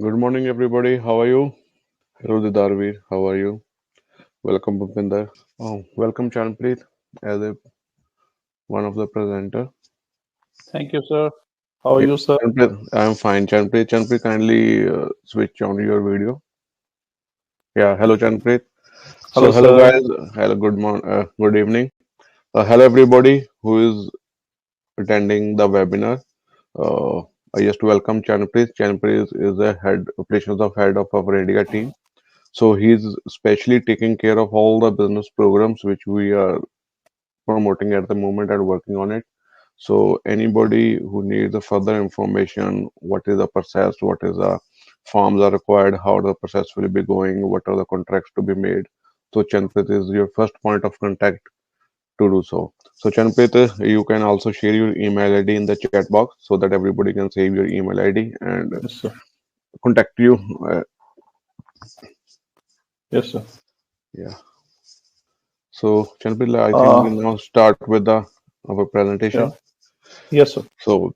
Good morning, everybody. How are you? Hello, Didarveer. How are you? Welcome, Bhupinder. Welcome, Chanpreet, as one of the presenter. Thank you, sir. How are Yeah, you, sir? Chanpreet, I'm fine. Chanpreet, kindly switch on your video. Yeah, hello, Chanpreet. Hello, So, hello, sir. guys. Hello, good evening. Hello, everybody who is attending the webinar. Uh, I just welcome Chanpreet. Chanpreet is the operations head of our India team. So he's especially taking care of all the business programs which we are promoting at the moment and working on it. So anybody who needs the further information, what is the process, what is the forms are required, how the process will be going, what are the contracts to be made. So Chanprit is your first point of contact to do so. So Chanprit, you can also share your email ID in the chat box so that everybody can save your email ID and Yes, sir. contact you. Uh, Yes, sir. yeah. So Chanprit, I think we Uh, can now start with the our yeah. presentation. Yes, sir. So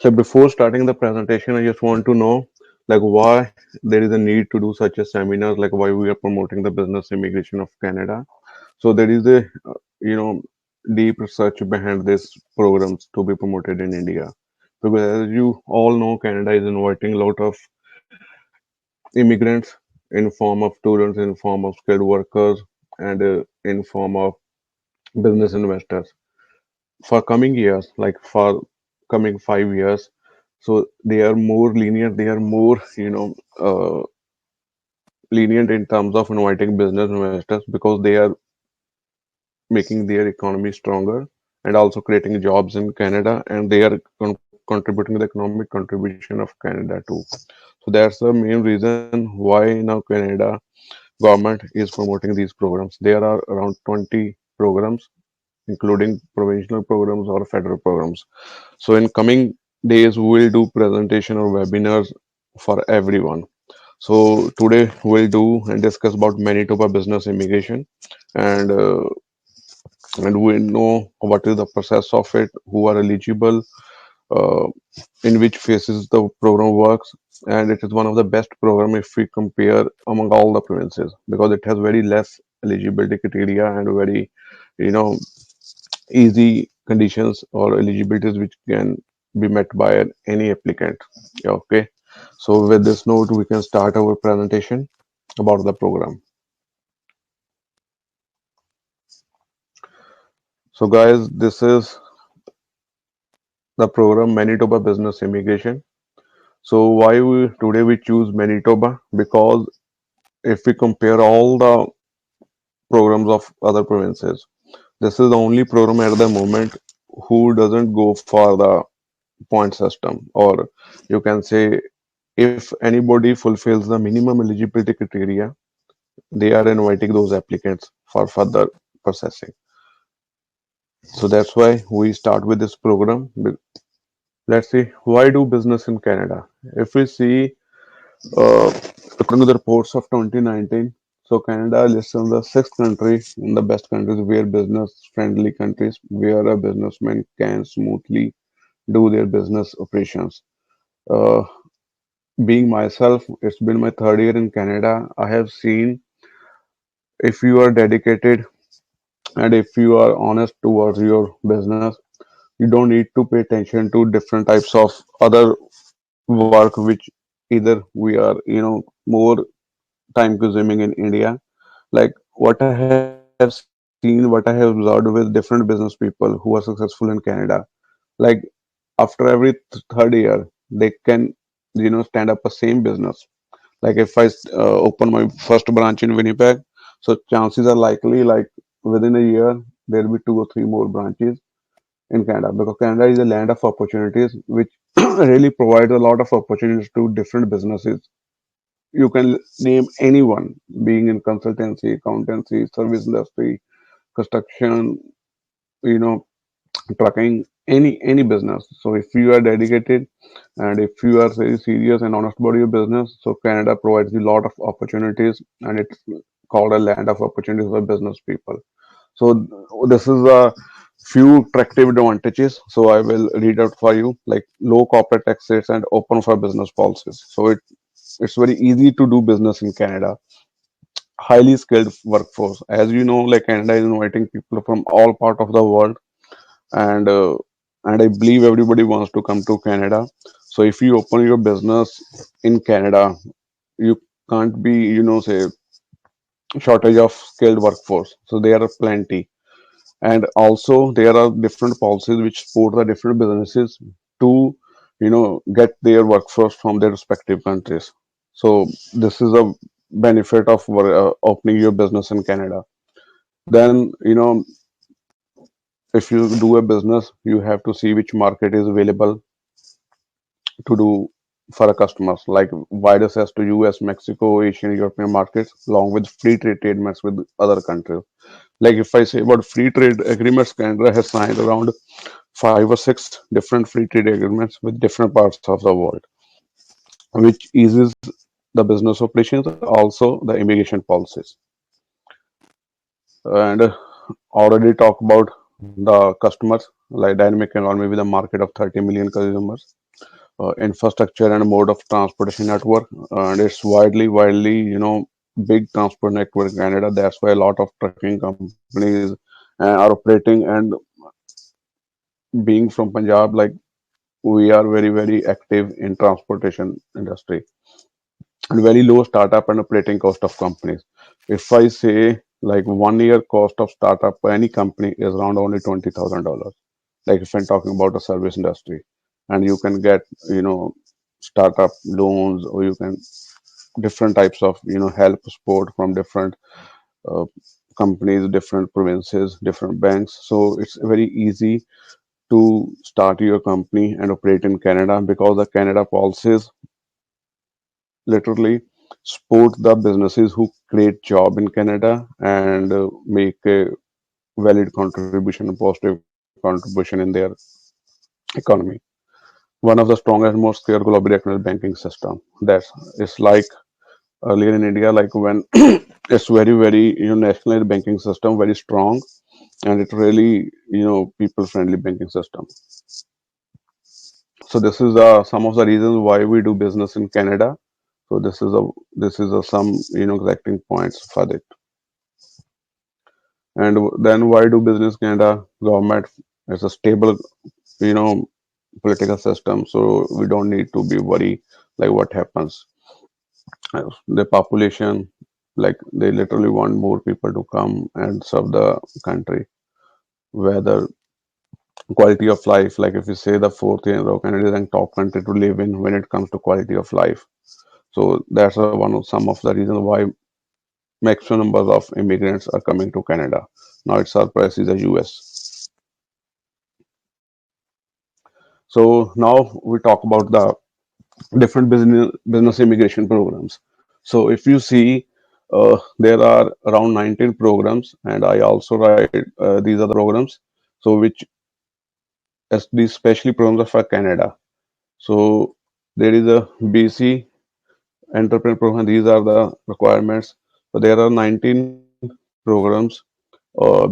So before starting the presentation, I just want to know like why there is a need to do such a seminar, like why we are promoting the business immigration of Canada. So there is a you know deep research behind these programs to be promoted in India. Because as you all know, Canada is inviting a lot of immigrants in form of students, in form of skilled workers, and in form of business investors for coming years, like for coming 5 years. So they are more lenient. They are more, lenient in terms of inviting business investors because they are making their economy stronger and also creating jobs in Canada, and they are contributing the economic contribution of Canada too. So that's the main reason why now Canada government is promoting these programs. There are around 20 programs, including provincial programs or federal programs. So in coming days, we will do presentation or webinars for everyone. So today we'll do and discuss about Manitoba business immigration, and and we know what is the process of it, who are eligible, uh, in which phases the program works, and it is one of the best program if we compare among all the provinces because it has very less eligibility criteria and very, you know, easy conditions or eligibilities which can be met by any applicant. Yeah, okay. So with this note, we can start our presentation about the program. So guys, this is the program Manitoba Business Immigration. So why we today we choose Manitoba? Because if we compare all the programs of other provinces, this is the only program at the moment who doesn't go for the point system, or you can say if anybody fulfills the minimum eligibility criteria, they are inviting those applicants for further processing. So that's why we start with this program. Let's see, why do business in Canada? If we see, according to the reports of 2019, so Canada lists on the sixth country in the best countries where business-friendly countries where a businessman can smoothly do their business operations. Uh, being myself, it's been my third year in Canada. I have seen if you are dedicated and if you are honest towards your business, you don't need to pay attention to different types of other work which either we are, more time consuming in India. Like what I have seen, what I have observed with different business people who are successful in Canada, like after every third year, they can, stand up a same business. Like if I open my first branch in Winnipeg, so chances are likely like within a year there will be two or three more branches in Canada because Canada is a land of opportunities which really provides a lot of opportunities to different businesses. You can name anyone, being in consultancy, accountancy, service industry, construction, you know, trucking, any business. So if you are dedicated and if you are very serious and honest about your business, so Canada provides you a lot of opportunities, and it's called a land of opportunities for business people. So this is a few attractive advantages. So I will read out for you, like low corporate tax rates and open for business policies. So it's very easy to do business in Canada. Highly skilled workforce. As you know, like Canada is inviting people from all part of the world, and uh, and I believe everybody wants to come to Canada. So if you open your business in Canada, you can't be, say, shortage of skilled workforce. So there are plenty, and also there are different policies which support the different businesses to, get their workforce from their respective countries. So this is a benefit of opening your business in Canada. Then, if you do a business, you have to see which market is available to do for a customers, like wide access to US, Mexico, Asian, European markets, along with free trade agreements with other countries. Like if I say about free trade agreements, Canada has signed around five or six different free trade agreements with different parts of the world, which eases the business operations, also the immigration policies. And already talk about the customers, like dynamic economy with a market of 30 million consumers, infrastructure and mode of transportation network, and it's widely, big transport network in Canada. That's why a lot of trucking companies are operating, and being from Punjab, like we are very active in transportation industry, and very low startup and operating cost of companies. If I say like 1 year cost of startup for any company is around only $20,000. Like if I'm talking about a service industry, and you can get, startup loans, or you can different types of, help support from different uh, companies, different provinces, different banks. So it's very easy to start your company and operate in Canada, because the Canada policies literally support the businesses who create job in Canada, and make a valid contribution, a positive contribution in their economy. One of the strongest, most secure globally recognized banking system. That's it's like earlier in India, like when it's very, nationalized banking system, very strong, and it really, people friendly banking system. So this is some of the reasons why we do business in Canada. So this is a some, exacting points for it. And then why do business Canada? Government is a stable, you know, political system, so we don't need to be worried like what happens. The population, like they literally want more people to come and serve the country. Whether quality of life, like if you say the fourth year in a row, Canada is ranked top country to live in when it comes to quality of life. So that's one of some of the reasons why maximum numbers of immigrants are coming to Canada. Now it surpasses the US. So now we talk about the different business immigration programs. So if you see, there are around 19 programs, and I also write these are the programs. So which as these specially programs are for Canada. So there is a BC entrepreneur program. These are the requirements. So there are 19 programs,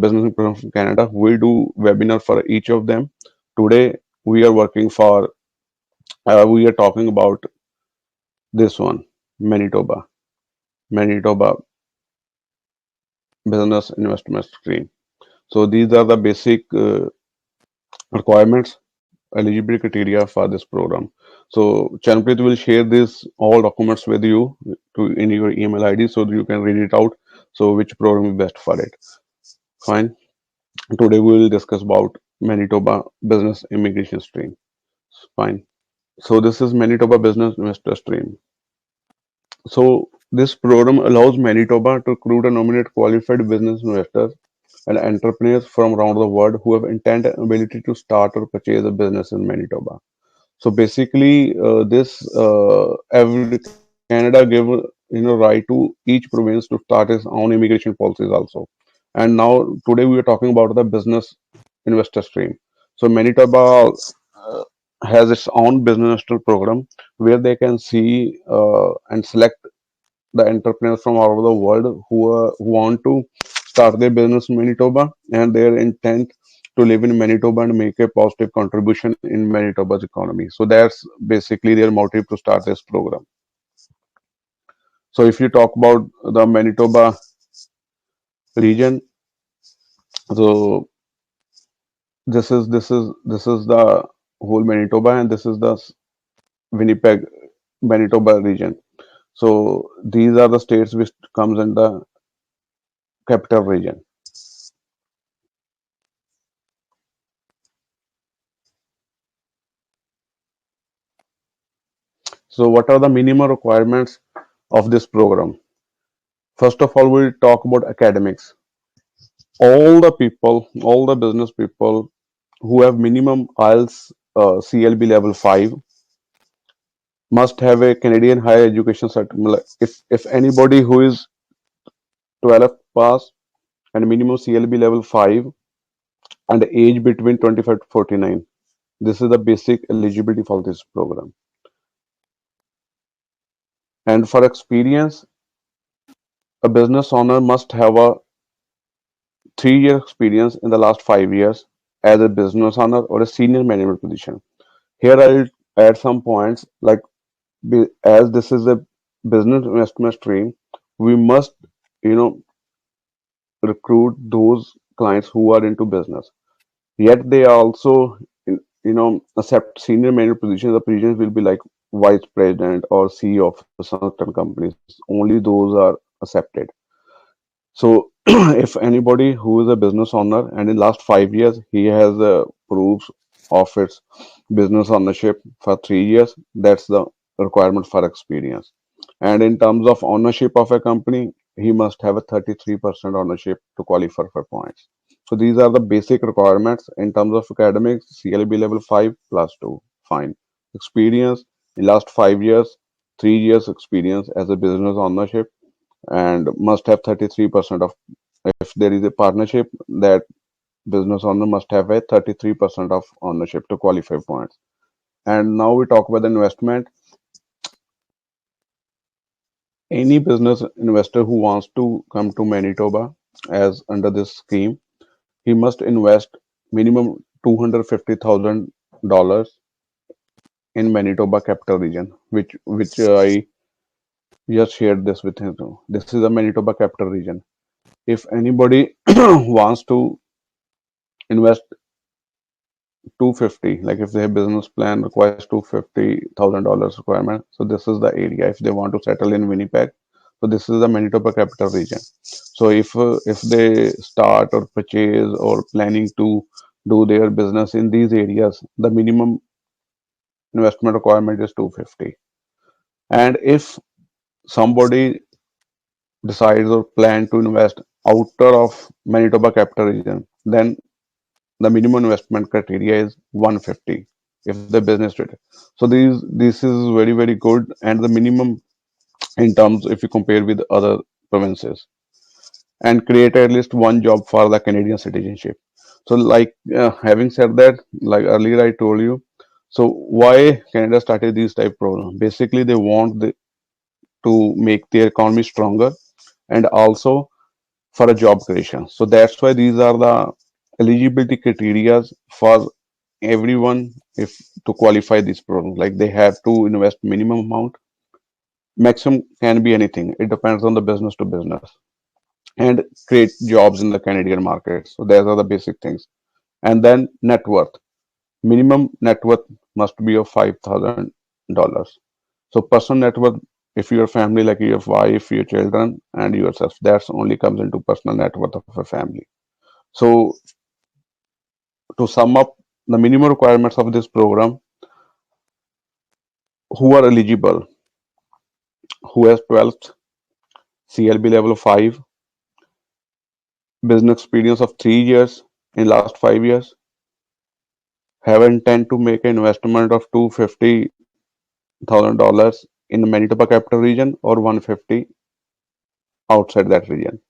business programs from Canada. We do webinar for each of them. Today we are working for. We are talking about this one, Manitoba. Manitoba Business Investment Stream. So these are the basic requirements, eligibility criteria for this program. So Chanprit will share this all documents with you to in your email ID so that you can read it out. So which program is best for it? Fine. Today we will discuss about Manitoba Business Immigration Stream. Fine. So this is Manitoba Business Investor Stream. So this program allows Manitoba to recruit and nominate qualified business investors and entrepreneurs from around the world who have intent and ability to start or purchase a business in Manitoba. So basically, this every Canada give, right to each province to start its own immigration policies also. And now today we are talking about the business investor stream. So Manitoba has its own business investor program where they can see and select the entrepreneurs from all over the world who want to start their business in Manitoba, and their intent to live in Manitoba and make a positive contribution in Manitoba's economy. So that's basically their motive to start this program. So if you talk about the Manitoba region, so this is the whole Manitoba, and this is the Winnipeg Manitoba region. So these are the states which comes in the capital region. So what are the minimum requirements of this program? First of all, we'll talk about academics. All the business people who have minimum IELTS CLB level 5 must have a Canadian higher education certificate. If anybody who is 12th pass and minimum CLB level 5 and age between 25 to 49, this is the basic eligibility for this program. And for experience, a business owner must have a 3-year experience in the last 5 years as a business owner or a senior management position. Here I'll add some points like as this is a business investment stream, we must, you know, recruit those clients who are into business. Yet they also, accept senior manager positions. The positions will be like vice president or CEO of certain companies. Only those are accepted. So if anybody who is a business owner and in last 5 years he has proofs of its business ownership for 3 years, that's the requirement for experience. And in terms of ownership of a company, he must have a 33% ownership to qualify for points. So these are the basic requirements in terms of academics. CLB level 5 plus 2, fine. Experience in last 5 years, 3 years experience as a business ownership, and must have 33% of, if there is a partnership, that business owner must have a 33% of ownership to qualify points. And now we talk about the investment. Any business investor who wants to come to Manitoba as under this scheme, he must invest minimum $250,000 in Manitoba capital region, which I just shared this with him. This is the Manitoba capital region. If anybody wants to invest 250, like if their business plan requires $250,000 requirement, so this is the area. If they want to settle in Winnipeg, so this is the Manitoba capital region. So if they start or purchase or planning to do their business in these areas, the minimum investment requirement is 250. And if somebody decides or plan to invest outer of Manitoba capital region, then the minimum investment criteria is 150 if the business rate. So this is very good, and the minimum in terms if you compare with other provinces, and create at least one job for the Canadian citizenship. So like having said that, like earlier I told you, so why Canada started these type program? Basically they want to make their economy stronger, and also for a job creation. So that's why these are the eligibility criteria for everyone if to qualify this program. Like they have to invest minimum amount, maximum can be anything. It depends on the business to business, and create jobs in the Canadian market. So those are the basic things. And then net worth. Minimum net worth must be of $5,000. So personal net worth, if your family like your wife, your children, and yourself, that's only comes into personal net worth of a family. So to sum up the minimum requirements of this program, who are eligible, who has 12th, CLB level 5, business experience of 3 years in last 5 years, have intent to make an investment of $250,000 in the Manitoba capital region or 150 outside that region,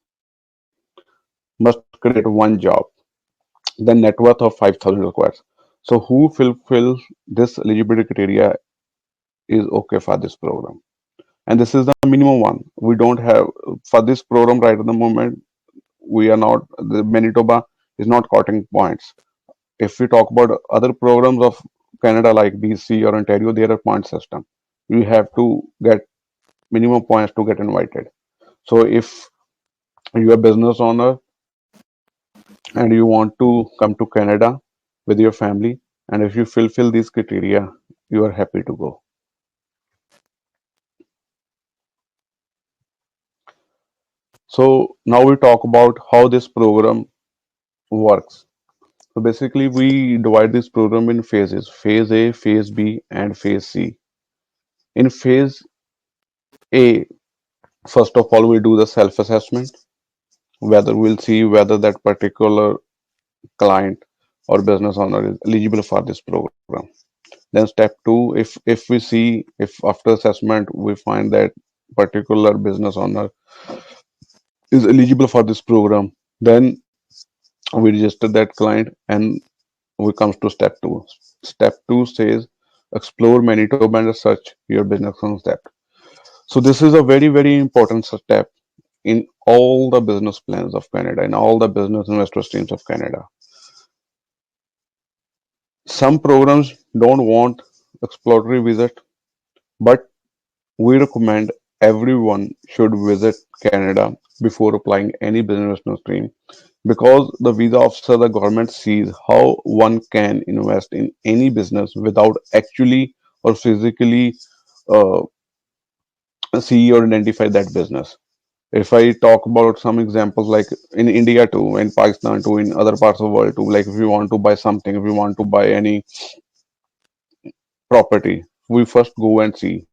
must create one job, then net worth of 5,000 requires. So who fulfill this eligibility criteria is okay for this program. And this is the minimum one. We don't have for this program right at the moment. We are not, the Manitoba is not cutting points. if we talk about other programs of Canada like BC or Ontario, they are a point system. You have to get minimum points to get invited. So if you're a business owner and you want to come to Canada with your family, and if you fulfill these criteria, you are happy to go. So now we talk about how this program works. So basically, we divide this program in phases: phase A, phase B, and phase C. In phase A, first of all, we do the self-assessment, whether we'll see whether that particular client or business owner is eligible for this program. Then step two, if we see if after assessment we find that particular business owner is eligible for this program, then we register that client and we comes to step two. Step two says explore Manitoba and research your business concept. So this is a very, very important step in all the business plans of Canada, in all the business investor streams of Canada. Some programs don't want exploratory visit, but we recommend everyone should visit Canada before applying any business stream because the visa officer, the government sees how one can invest in any business without actually or physically uh, see or identify that business. If I talk about some examples like in India too, in Pakistan too, in other parts of the world too, like if we want to buy something, if we want to buy any property, we first go and see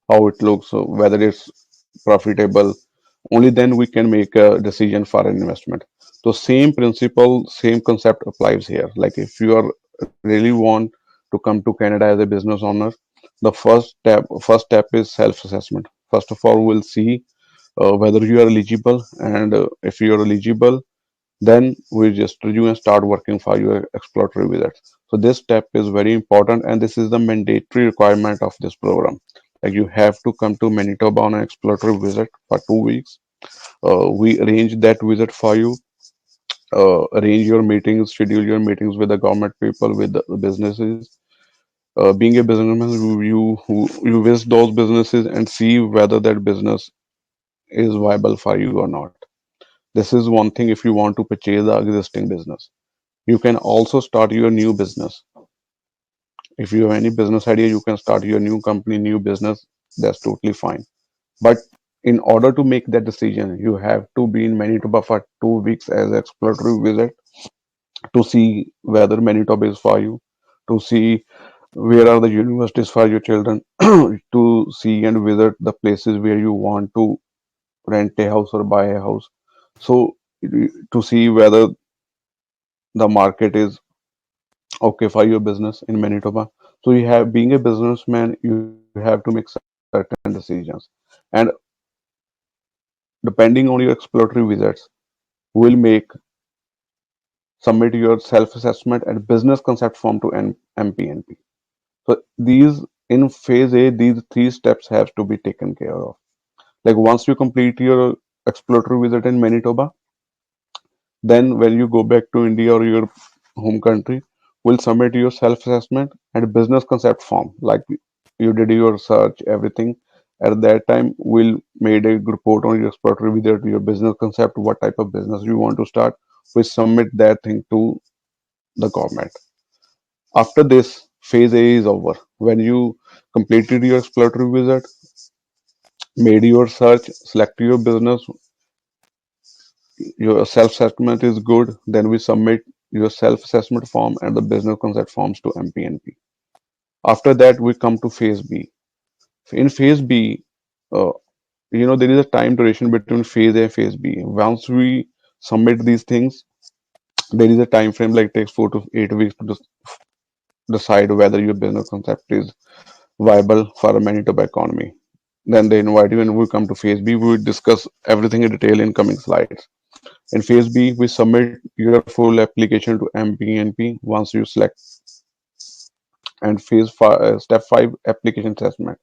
how it looks, so whether it's profitable. Only then we can make a decision for an investment. So same principle, same concept applies here. Like if you are really want to come to Canada as a business owner, the first step is self-assessment. First of all, we'll see whether you are eligible, and if you are eligible, then we register you and start working for your exploratory visits. So this step is very important, and this is the mandatory requirement of this program. Like you have to come to Manitoba on an exploratory visit for 2 weeks. We arrange that visit for you. Arrange your meetings, schedule your meetings with the government people, with the businesses. Being a businessman, you visit those businesses and see whether that business is viable for you or not. This is one thing if you want to purchase the existing business. You can also start your new business. If you have any business idea, you can start your new company, new business. That's totally fine. But in order to make that decision, you have to be in Manitoba for 2 weeks as exploratory visit to see whether Manitoba is for you, to see where are the universities for your children, to see and visit the places where you want to rent a house or buy a house. So to see whether the market is okay for your business in Manitoba. So you have being a businessman, you have to make certain decisions. And depending on your exploratory visits, will make submit your self-assessment and business concept form to MPNP. So these in phase A, these three steps have to be taken care of. Like once you complete your exploratory visit in Manitoba, then when you go back to India or your home country, will submit your self-assessment and business concept form. Like you did your search, everything. At that time, we'll made a report on your exploratory visit, your business concept, what type of business you want to start. We submit that thing to the government. After this, phase A is over. When you completed your exploratory visit, made your search, select your business, your self-assessment is good, then we submit your self-assessment form and the business concept forms to MPNP. After that, we come to phase B. In phase B, uh, there is a time duration between phase A and phase B. Once we submit these things, there is a time frame like takes 4 to 8 weeks to decide whether your business concept is viable for a Manitoba economy. Then they invite you and we come to phase B. We will discuss everything in detail in coming slides. In phase B, we submit your full application to MPNP once you select. And step 5, application assessment.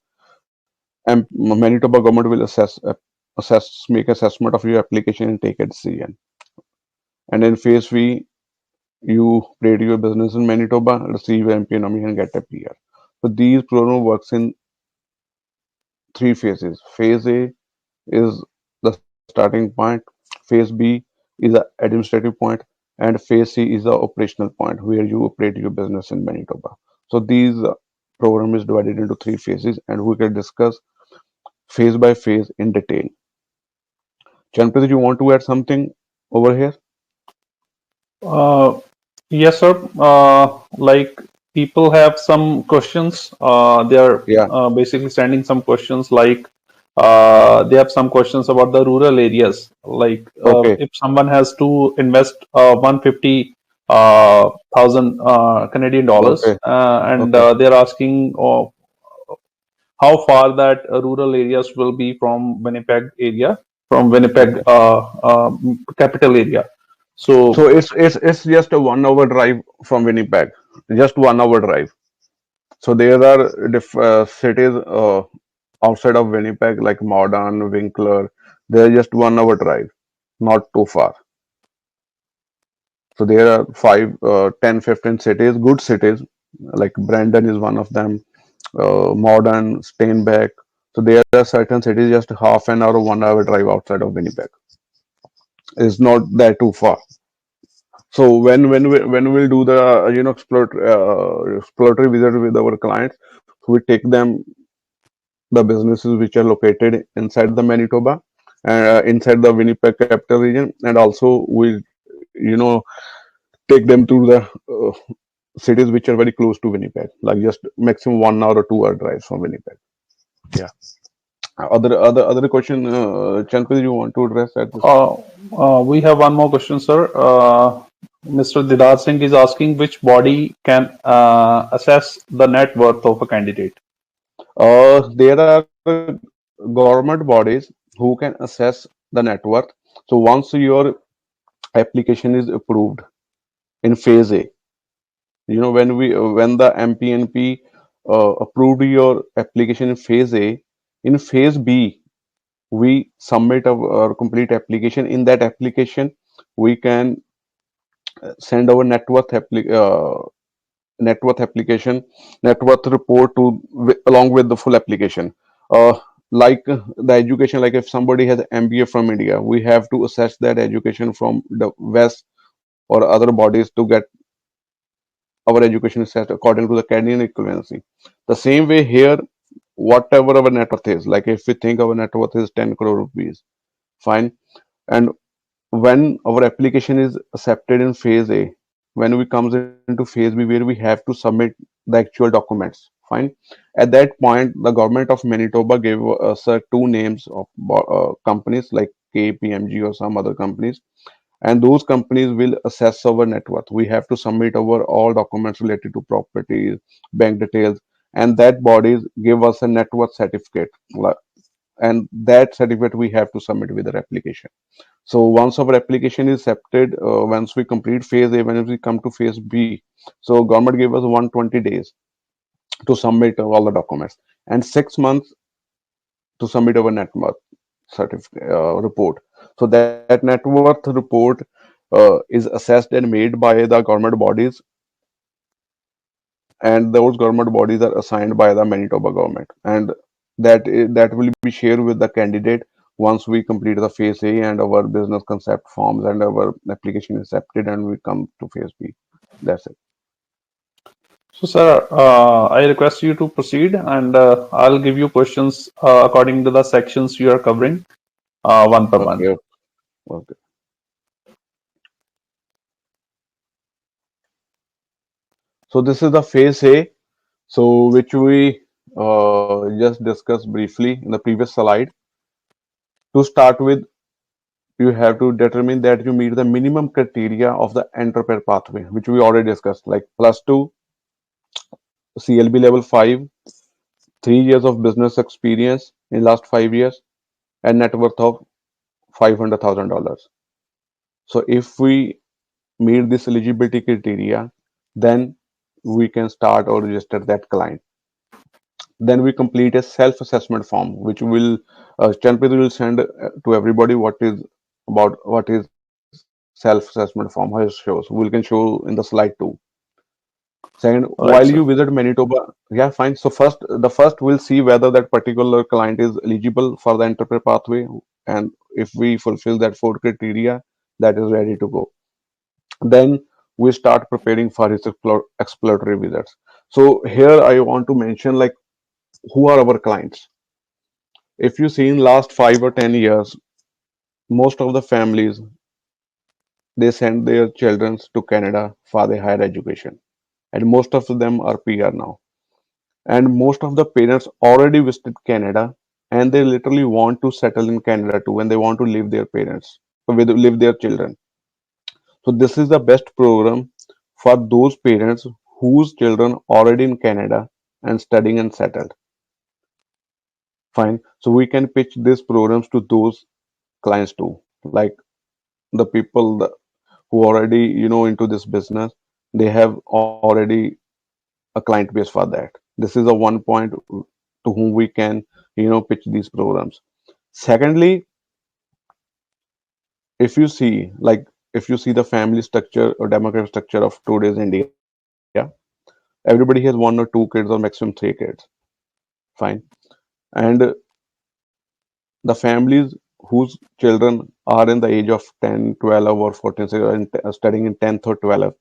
And Manitoba government will make assessment of your application and take a decision. And in phase B, you create your business in Manitoba, receive MPNOMI and get a PR. So these program works in three phases. Phase A is the starting point, phase B is the administrative point, and phase C is the operational point where you operate your business in Manitoba. So these program is divided into three phases, and we can discuss phase by phase in detail. Chanpreet, you want to add something over here? Uh, yes, sir. Like people have some questions. They are Yeah. basically sending some questions like they have some questions about the rural areas. Like Okay. if someone has to invest 150 thousand Canadian dollars, Okay. and Okay. they're asking how far that rural areas will be from Winnipeg area, from Winnipeg Okay. capital area. So So it's just a 1 hour drive from Winnipeg. Just 1 hour drive. So there are cities outside of Winnipeg like Modern, Winkler. They're just 1 hour drive, not too far. So there are 10, 15 cities, good cities, like Brandon is one of them, Modern, Steinbeck. So there are certain cities just half an hour, 1 hour drive outside of Winnipeg. It's not that too far. So when we'll do the exploratory visit with our clients, we take them the businesses which are located inside the Manitoba, inside the Winnipeg capital region, and also we you know take them to the cities which are very close to Winnipeg, like just maximum 1 hour or 2 hour drive from Winnipeg. Yeah. Other question, Chankar, you want to address at this? Uh, we have one more question, sir. Mr. Didar Singh is asking which body can assess the net worth of a candidate. There are government bodies who can assess the net worth. So once your application is approved in phase A, when the MPNP approved your application in phase A, in phase B we submit our complete application. In that application, we can send our net worth application, net worth report along with the full application. Uh, like the education, like if somebody has MBA from India, we have to assess that education from the West or other bodies to get our education assessed according to the Canadian equivalency. The same way here, whatever our net worth is, like if we think our net worth is 10 crore rupees, fine. And when our application is accepted in phase A, when we comes into phase B where we have to submit the actual documents, fine. At that point, the government of Manitoba gave us two names of companies like KPMG or some other companies, and those companies will assess our net worth. We have to submit our all documents related to properties, bank details, and that bodies give us a net worth certificate. And that certificate we have to submit with our application. So once our application is accepted, once we complete phase A, when we come to phase B, so government gave us 120 days to submit all the documents and 6 months to submit our net worth certificate report. So that net worth report is assessed and made by the government bodies, and those government bodies are assigned by the Manitoba government, and that will be shared with the candidate once we complete the phase A and our business concept forms and our application is accepted and we come to phase B. That's it. So, sir, I request you to proceed, and I'll give you questions according to the sections you are covering, one per one. Okay. Okay. So this is the phase A, so which we just discussed briefly in the previous slide. To start with, you have to determine that you meet the minimum criteria of the enterprise pathway, which we already discussed, like +2, CLB level 5, 3 years of business experience in last 5 years, and net worth of $500,000. So if we meet this eligibility criteria, then we can start or register that client. Then we complete a self-assessment form, which will Chanprit will send to everybody what is about what is self-assessment form. How it shows. We can show in the slide too. Second, Right, while sir. you visit Manitoba, yeah, fine. So the first we'll see whether that particular client is eligible for the enterprise pathway, and if we fulfill that four criteria, that is ready to go. Then we start preparing for his exploratory visits. So here I want to mention like who are our clients. If you see in last 5 or 10 years, most of the families they send their children to Canada for their higher education, and most of them are PR now. And most of the parents already visited Canada, and they literally want to settle in Canada too, and they want to live their parents with live their children. So this is the best program for those parents whose children already in Canada and studying and settled. Fine. So we can pitch these programs to those clients too, like the people who already into this business. They have already a client base for that. This is a one point to whom we can pitch these programs. Secondly, if you see the family structure or demographic structure of today's India, everybody has one or two kids or maximum three kids. Fine. And the families whose children are in the age of 10, 12, or 14, so are studying in 10th or 12th,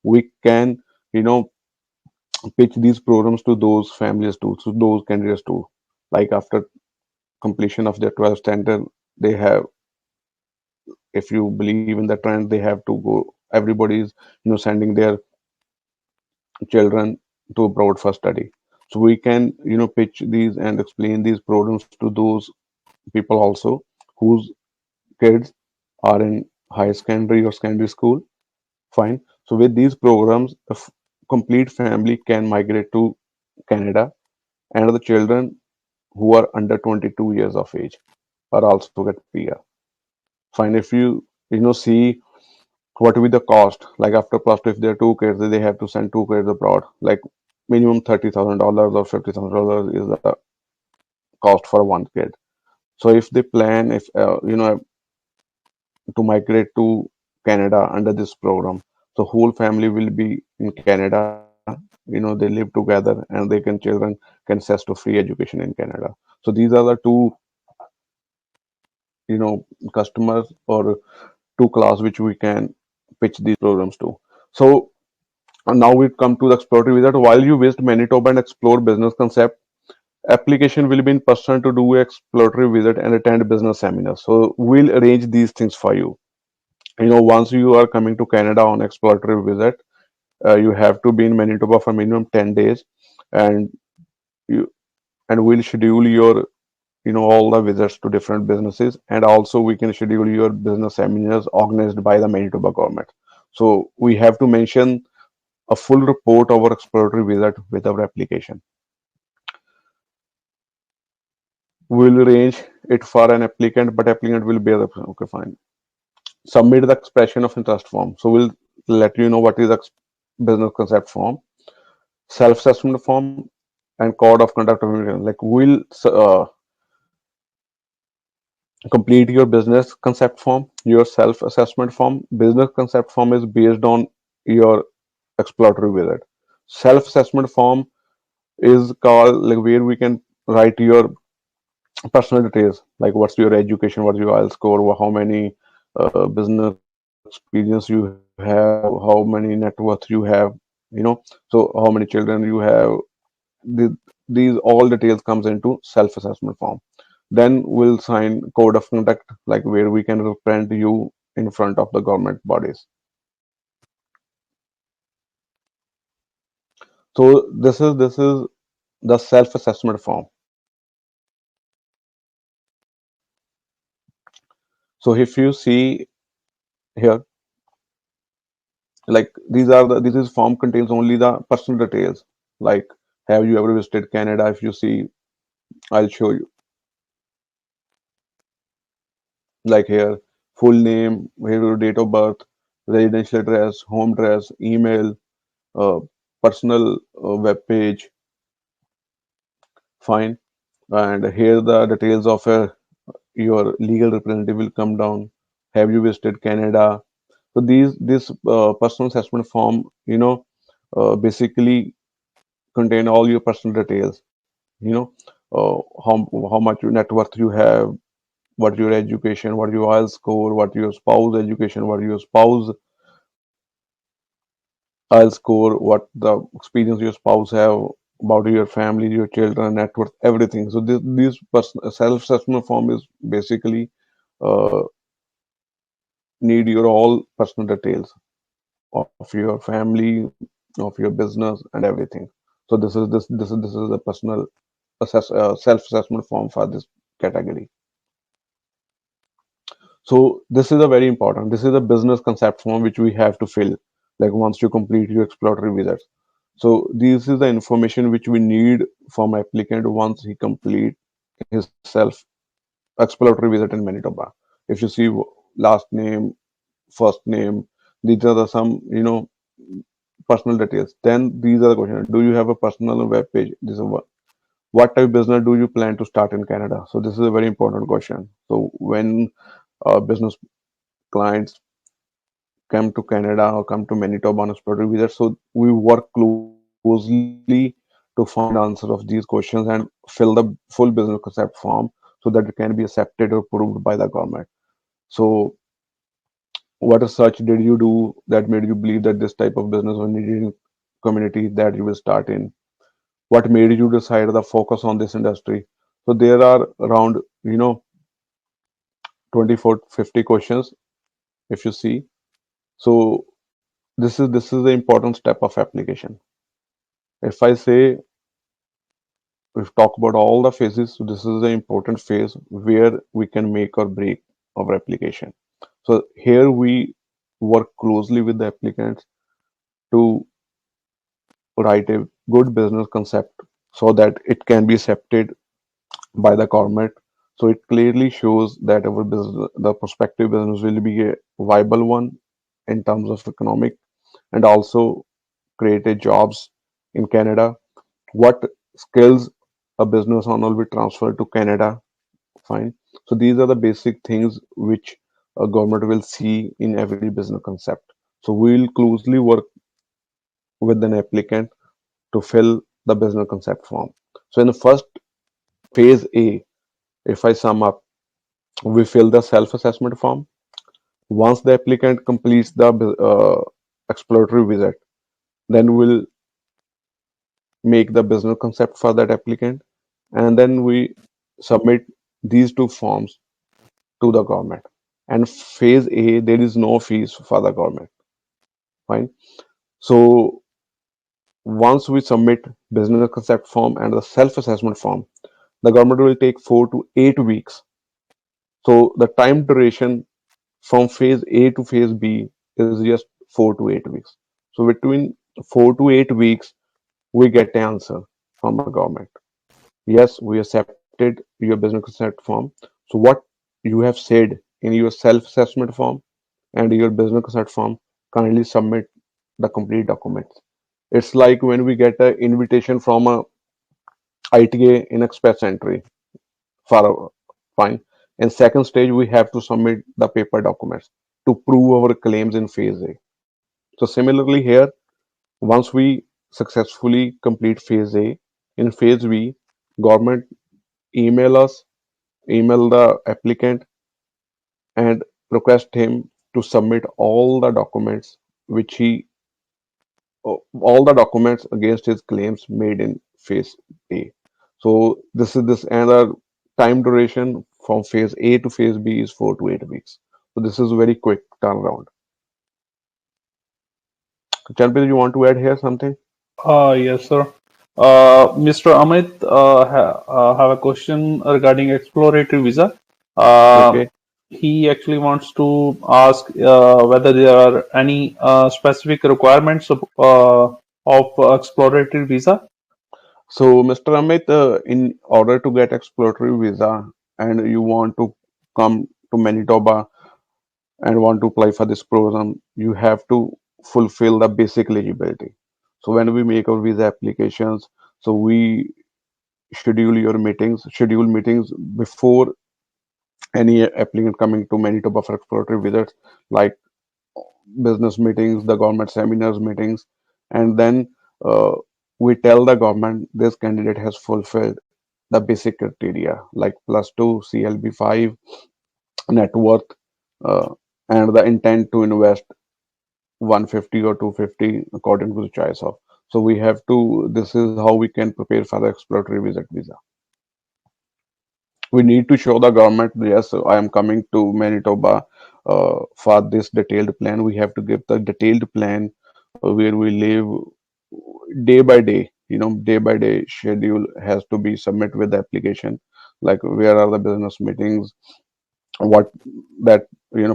we can you know pitch these programs to those families too, to those candidates too. Like after completion of their 12th standard, they have, if you believe in the trend, they have to go. Everybody's sending their children to abroad for study. So we can pitch these and explain these programs to those people also whose kids are in high secondary or secondary school. Fine. So with these programs, a complete family can migrate to Canada, and the children who are under 22 years of age are also get PR. Fine. If you see what will be the cost, like after plus two, if there are two kids, they have to send two kids abroad, like minimum $30,000 or $50,000 is the cost for one kid. So if they plan, if to migrate to Canada under this program, so whole family will be in Canada. They live together, and they can children can access to free education in Canada. So these are the two customers or two class which we can pitch these programs to. So now we come to the exploratory visit. While you visit Manitoba and explore business concept, application will be in person to do exploratory visit and attend business seminars. So we'll arrange these things for you. Once you are coming to Canada on exploratory visit, you have to be in Manitoba for minimum 10 days, and you and we'll schedule your all the visits to different businesses, and also we can schedule your business seminars organized by the Manitoba government. So we have to mention a full report of our exploratory visit with our application. We'll arrange it for an applicant, but applicant will bear the okay, fine. Submit the expression of interest form. So we'll let you know what is the business concept form, self-assessment form, and code of conduct of communication. Like we'll complete your business concept form, your self-assessment form. Business concept form is based on your exploratory visit. Self-assessment form is called like where we can write your personal details, like what's your education, what's your IELTS score, how many business experience you have, how many net worth you have, so how many children you have. These all details comes into self-assessment form. Then we'll sign code of conduct, like where we can represent you in front of the government bodies. So this is the self-assessment form. So if you see here, like this is form contains only the personal details, like have you ever visited Canada. If you see, I'll show you, like here, full name, here your date of birth, residential address, home address, email, uh, personal web page. Fine. And here the details of your legal representative will come down. Have you visited Canada? So this personal assessment form, basically contain all your personal details. You know, how much net worth you have, what your education, what your IELTS score, what your spouse education, what your spouse IELTS score, what the experience your spouse have about your family, your children, net worth, everything. So this self-assessment form is basically uh, need your all personal details of your family, of your business, and everything. So this is the personal self-assessment form for this category. So this is a very important. This is a business concept form which we have to fill, like once you complete your exploratory visits. So this is the information which we need from applicant once he complete his self exploratory visit in Manitoba. If you see last name, first name, these are the some personal details. Then these are the questions. Do you have a personal web page? This is what type of business do you plan to start in Canada? So this is a very important question. So when business clients come to Canada or come to Manitoba on a exploratory visa. So we work closely to find answer of these questions and fill the full business concept form so that it can be accepted or approved by the government. So what research did you do that made you believe that this type of business was needed in community that you will start in? What made you decide the focus on this industry? So there are around 24 50 questions if you see. So this is the important step of application. If I say we've talked about all the phases, so this is the important phase where we can make or break our application. So here we work closely with the applicants to write a good business concept so that it can be accepted by the government. So it clearly shows that our business, the prospective business will be a viable one in terms of economic and also create a jobs in Canada. What skills a business owner will be transferred to Canada. Fine. So these are the basic things which a government will see in every business concept. So we will closely work with an applicant to fill the business concept form. So in the first phase A, if I sum up, we fill the self-assessment form. Once the applicant completes the exploratory visit, then we'll make the business concept for that applicant, and then we submit these two forms to the government. And phase A, there is no fees for the government. Fine. So once we submit business concept form and the self-assessment form, the government will take 4 to 8 weeks. So the time duration from phase A to phase B is just 4 to 8 weeks. So between 4 to 8 weeks, we get an answer from the government. Yes, we accepted your business consent form. So what you have said in your self-assessment form and your business consent form, kindly submit the complete documents. It's like when we get an invitation from a ITA in express entry for a fine. In second stage, we have to submit the paper documents to prove our claims in phase A. So similarly here, once we successfully complete phase A, in phase B, government email us, email the applicant and request him to submit all the documents which he all the documents against his claims made in phase A. So this another time duration from phase A to phase B is 4 to 8 weeks. So this is very quick turnaround. Chanpit, you want to add here something? Yes, sir. Mr. Amit, have a question regarding exploratory visa. Uh, Okay. he actually wants to ask whether there are any specific requirements of exploratory visa. So Mr. Amit, in order to get exploratory visa and you want to come to Manitoba and want to apply for this program, you have to fulfill the basic eligibility. So when we make our visa applications, so we schedule meetings before any applicant coming to Manitoba for exploratory visits, like business meetings, the government seminars meetings, and then uh, we tell the government this candidate has fulfilled the basic criteria like plus two, CLB 5, net worth, uh, and the intent to invest 150 or 250 according to the choice of. So we have to. This is how we can prepare for the exploratory visit visa. We need to show the government, yes, I am coming to Manitoba for this detailed plan. We have to give the detailed plan where we live day by day. Day by day schedule has to be submit with the application. Like where are the business meetings, what that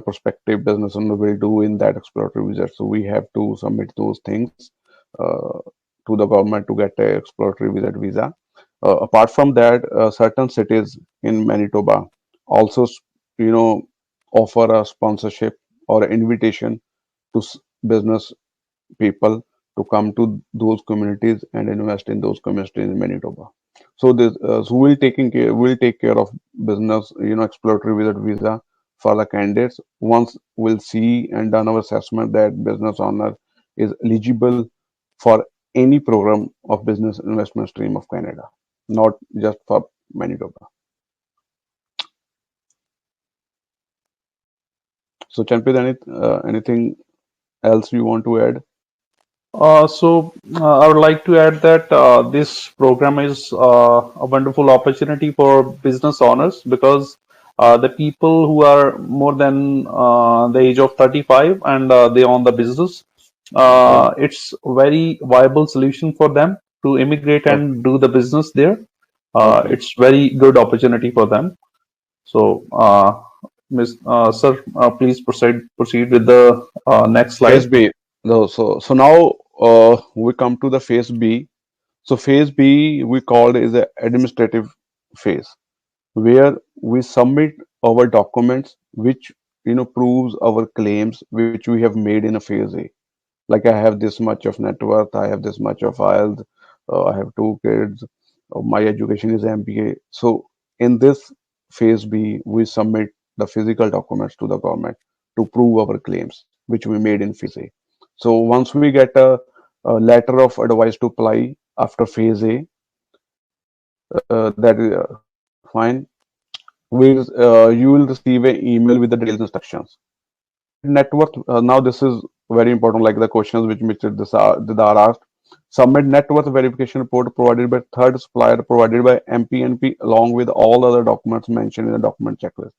prospective business owner will do in that exploratory visit. So we have to submit those things uh, to the government to get a exploratory visit visa. Apart from that, certain cities in Manitoba also, offer a sponsorship or invitation to business people to come to those communities and invest in those communities in Manitoba. So we'll take care of business, exploratory visit visa for the candidates. Once we'll see and done our assessment that business owner is eligible for any program of business investment stream of Canada, not just for Manitoba. So Chanpit, anything else you want to add? I would like to add that this program is a wonderful opportunity for business owners because the people who are more than the age of 35 and they own the business, Okay. it's very viable solution for them to immigrate Okay. and do the business there. Okay. It's very good opportunity for them. So, Sir, please proceed with the next Phase slide. B. So now we come to the phase B. So phase B we called is a administrative phase where we submit our documents which proves our claims which we have made in a phase A. Like I have this much of net worth, I have this much of IELTS, I have two kids, my education is MBA. So in this phase B, we submit the physical documents to the government to prove our claims, which we made in phase A. So once we get a letter of advice to apply after phase A, that is fine. You will receive an email with the detailed instructions. Submit net worth. Now this is very important, like the questions which Mr. Didar asked. Submit net worth verification report provided by third supplier provided by MPNP along with all other documents mentioned in the document checklist.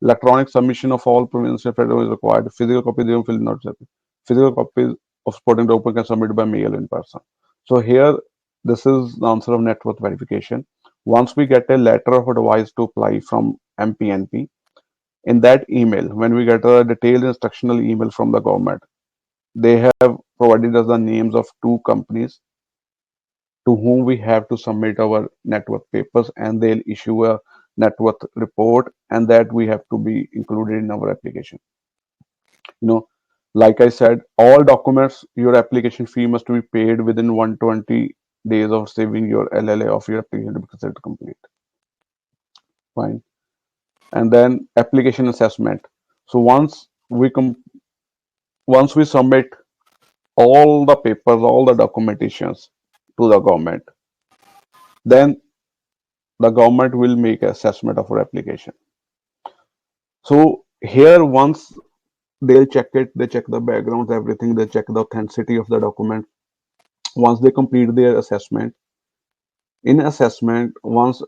Electronic submission of all provincial federal is required. Physical copy they will not accept. Physical copies of supporting document can submit by mail in person. So here, this is the answer of net worth verification. Once we get a letter of advice to apply from MPNP, in that email, when we get a detailed instructional email from the government, they have provided us the names of two companies to whom we have to submit our net worth papers, and they'll issue a net worth report, and that we have to be included in our application. You know, like I said, all documents, your application fee must be paid within 120 days of receiving your LLA of your application to be considered complete. Fine. And then application assessment. So once we submit all the papers, all the documentations to the government, then the government will make assessment of our application. So here, once they'll check it, they check the backgrounds, everything, they check the authenticity of the document. Once they complete their assessment, in assessment, once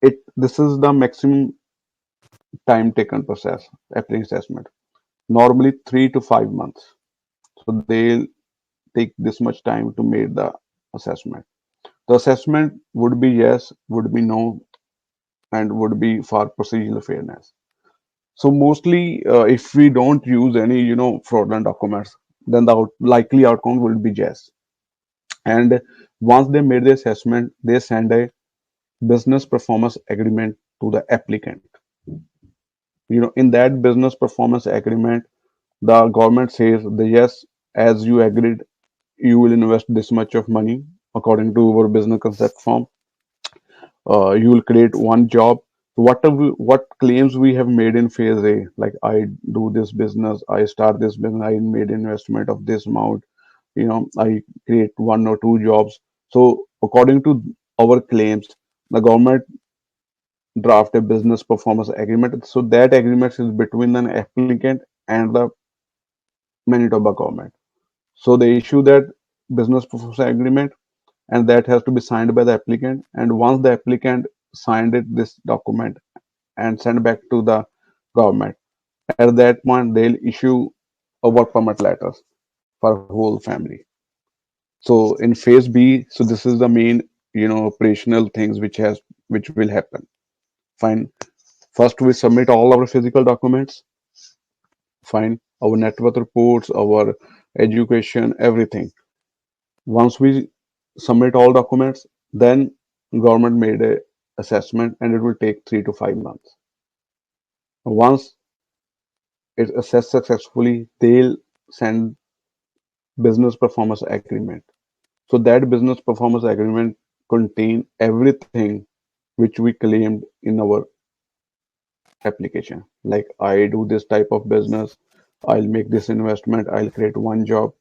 this is the maximum time taken process, application assessment. Normally 3 to 5 months. So they'll take this much time to make the assessment. The assessment would be yes, would be no, and would be for procedural fairness. So mostly, if we don't use any, fraudulent documents, then the likely outcome will be yes. And once they made the assessment, they send a business performance agreement to the applicant. In that business performance agreement, the government says the yes, as you agreed, you will invest this much of money according to our business concept form. You will create one job, What claims we have made in phase A, like I do this business, I start this business, I made investment of this amount, I create one or two jobs. So according to our claims, the government draft a business performance agreement. So that agreement is between an applicant and the Manitoba government. So they issue that business performance agreement, and that has to be signed by the applicant. And once the applicant signed this document and sent back to the government, at that point they'll issue a work permit letters for whole family. So in phase B, so this is the main, operational things which will happen. Fine. First, we submit all our physical documents. Fine. Our net worth reports, our education, everything. Once we submit all documents, then government made a assessment, and it will take 3 to 5 months. Once it's assessed successfully, they'll send business performance agreement. So that business performance agreement contain everything which we claimed in our application. Like I do this type of business, I'll make this investment, I'll create one job.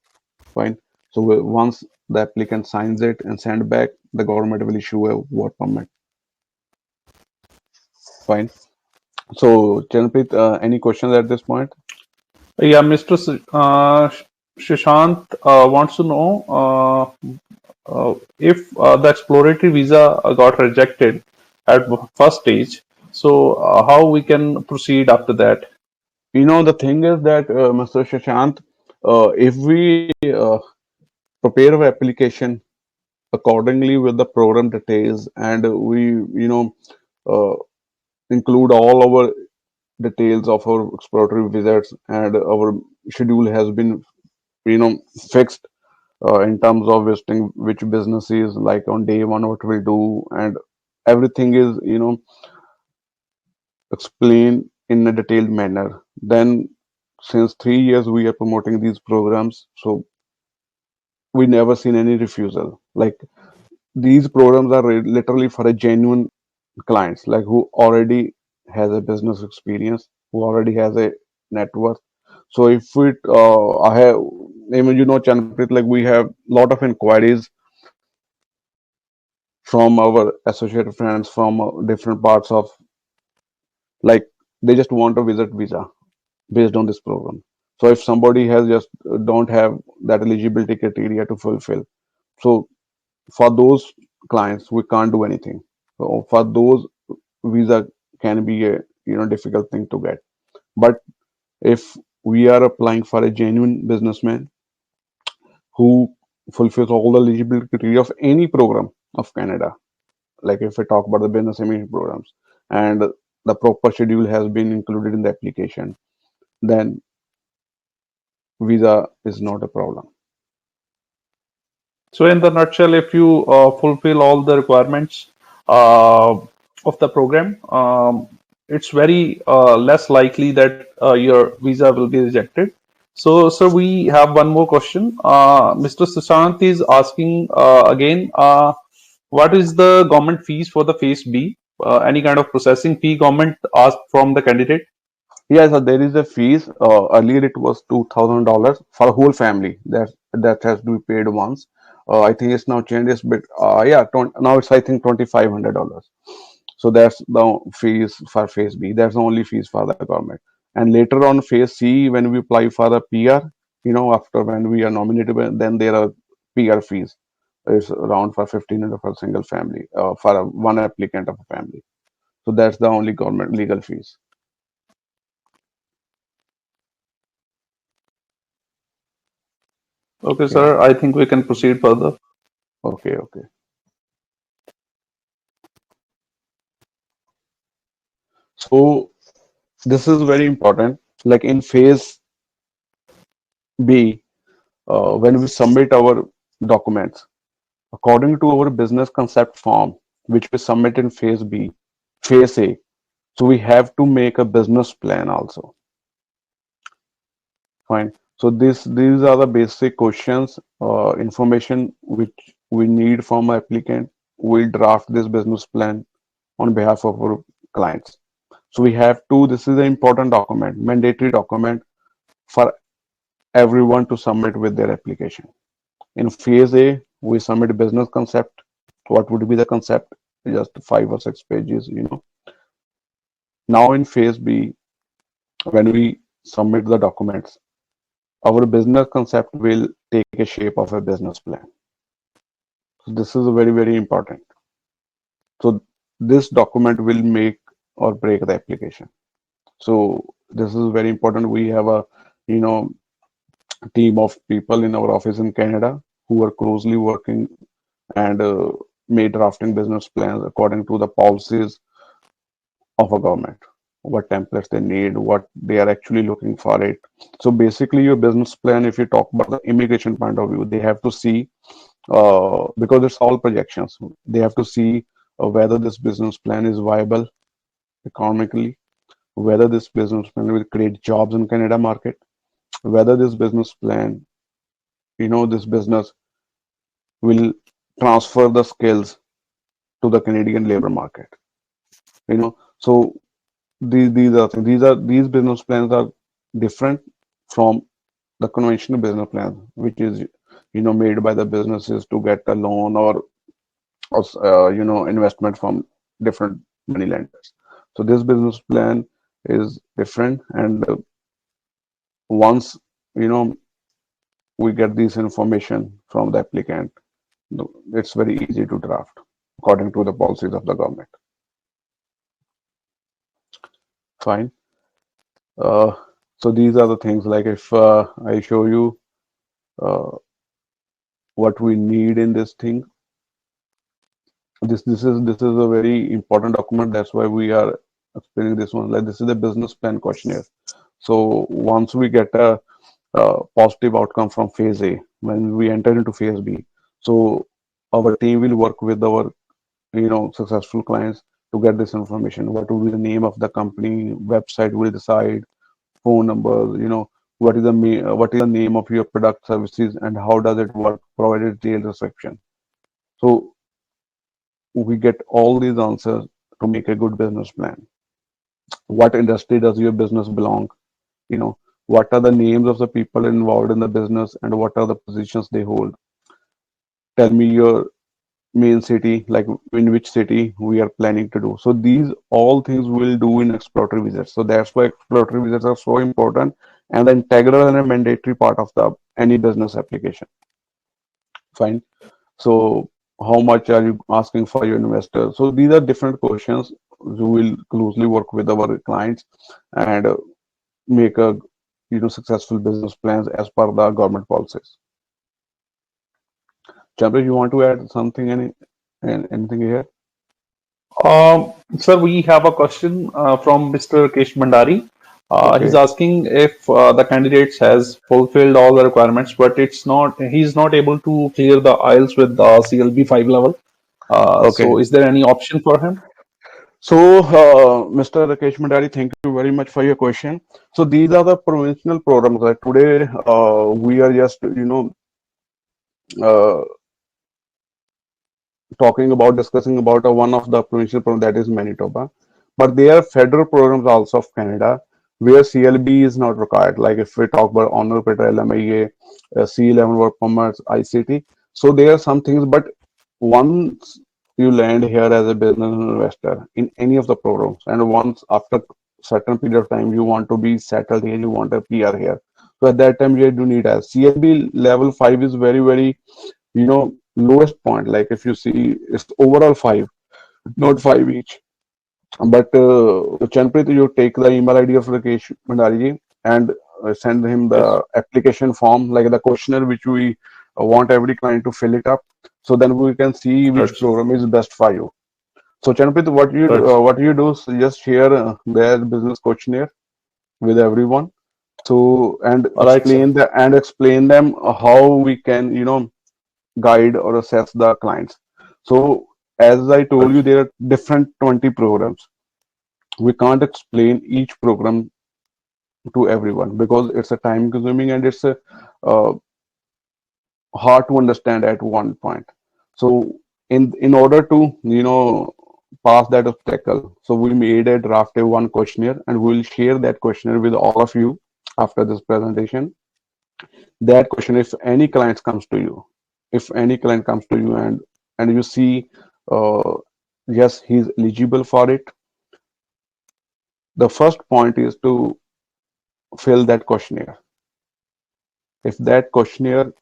Fine. So once the applicant signs it and send back, the government will issue a work permit. Fine. So Chanpreet, any questions at this point? Yeah, Mr. Shishant wants to know if the exploratory visa got rejected at first stage, so how we can proceed after that? The thing is that, Mr. Shashant, if we prepare our application accordingly with the program details, and we, uh, include all our details of our exploratory visits, and our schedule has been, you know, fixed in terms of visiting which businesses, like on day one, what we'll do, and everything is, explained in a detailed manner. Then, since 3 years, we are promoting these programs, so we never seen any refusal. Like these programs are literally for a genuine clients, like who already has a business experience, who already has a net worth. So if it, I have, I mean, Chanpreet, like we have lot of inquiries from our associate friends from different parts of, like they just want a visit visa based on this program. So if somebody has just don't have that eligibility criteria to fulfill, so for those clients we can't do anything. So for those, visa can be a, difficult thing to get. But if we are applying for a genuine businessman who fulfills all the eligibility criteria of any program of Canada, like if we talk about the business immigration programs, and the proper schedule has been included in the application, then visa is not a problem. So, in the nutshell, if you fulfill all the requirements uh, of the program, it's very less likely that your visa will be rejected. So, sir, we have one more question. Mr. Sushant is asking again, what is the government fees for the phase B? Any kind of processing fee government asked from the candidate? Yeah, so there is a fees. Earlier it was $2,000 for a whole family. That has to be paid once. I think it's now changed, but yeah, now it's, I think, $2,500. So that's the fees for phase B. That's the only fees for the government. And later on phase C, when we apply for the PR, after when we are nominated, then there are PR fees. It's around for 1,500 for a single family, for one applicant of a family. So that's the only government legal fees. Okay, Yeah. sir, I think we can proceed further. Okay. Okay. So this is very important. Like in phase B, when we submit our documents, according to our business concept form, which we submit in phase B, phase A, so we have to make a business plan also. Fine. So these are the basic questions, information which we need from applicant. We'll draft this business plan on behalf of our clients. So we have to, this is an important document, mandatory document for everyone to submit with their application. In phase A, we submit business concept. What would be the concept? Just 5 or 6 pages, Now in phase B, when we submit the documents, our business concept will take a shape of a business plan. So this is very, very important. So this document will make or break the application. So this is very important. We have a, you know, team of people in our office in Canada who are closely working and made drafting business plans according to the policies of a government, what templates they need, what they are actually looking for it. So basically, your business plan, if you talk about the immigration point of view, they have to see, because it's all projections, they have to see whether this business plan is viable economically, whether this business plan will create jobs in Canada market, whether this business plan, this business will transfer the skills to the Canadian labor market. So these are things. These business plans are different from the conventional business plan, which is made by the businesses to get a loan or investment from different money lenders. So this business plan is different, and once you know we get this information from the applicant, it's very easy to draft according to the policies of the government. Fine. Uh, so these are the things, like if I show you uh, what we need in this thing. This is a very important document. That's why we are explaining this one. Like, this is a business plan questionnaire. So once we get a positive outcome from phase A, when we enter into phase B, so our team will work with our successful clients to get this information. What will be the name of the company? Website will decide. Phone numbers. What is the name of your product, services, and how does it work? Provided detailed description. So we get all these answers to make a good business plan. What industry does your business belong? You know, what are the names of the people involved in the business and what are the positions they hold? Tell me your main city, like in which city we are planning to do. So these all things we'll do in exploratory visits. So that's why exploratory visits are so important and the integral and a mandatory part of the any business application. Fine. So how much are you asking for your investor? So these are different questions. We will closely work with our clients and make a successful business plans as per the government policies. Chandra, you want to add something? Anything here? Sir, we have a question from Mr. Kesh Bhandari. He's Okay. asking if the candidates has fulfilled all the requirements, but he's not able to clear the IELTS with the CLB 5 level. So Okay. is there any option for him? So, Mr. Rakesh Mandari, thank you very much for your question. So these are the provincial programs. Like today, we are just uh, discussing about one of the provincial programs, that is Manitoba. But there are federal programs also of Canada where CLB is not required. Like if we talk about Honor Peter LMIA, C11 Work Permits, ICT. So there are some things, but once you land here as a business investor in any of the programs, and once after certain period of time you want to be settled here, you want a PR here. So at that time you do need a CLB level 5 is very, very lowest point. Like if you see, it's overall 5, not 5 each. But Chanpreet, you take the email ID of Rakesh Bhandari and send him Yes. the application form, like the questionnaire which we want every client to fill it up. So then we can see which Right. program is best for you. So Chanpreet, Right. what you do is just share their business questionnaire with everyone. So and All right, sir. explain them how we can guide or assess the clients. So as I told you, Right. there are different 20 programs. We can't explain each program to everyone because it's a time consuming and it's a uh, hard to understand at one point. So in order to pass that obstacle. So we made a drafted one questionnaire and we'll share that questionnaire with all of you after this presentation. That question, if any client comes to you, if any client comes to you and you see, uh, yes, he's eligible for it, the first point is to fill that questionnaire. If that questionnaire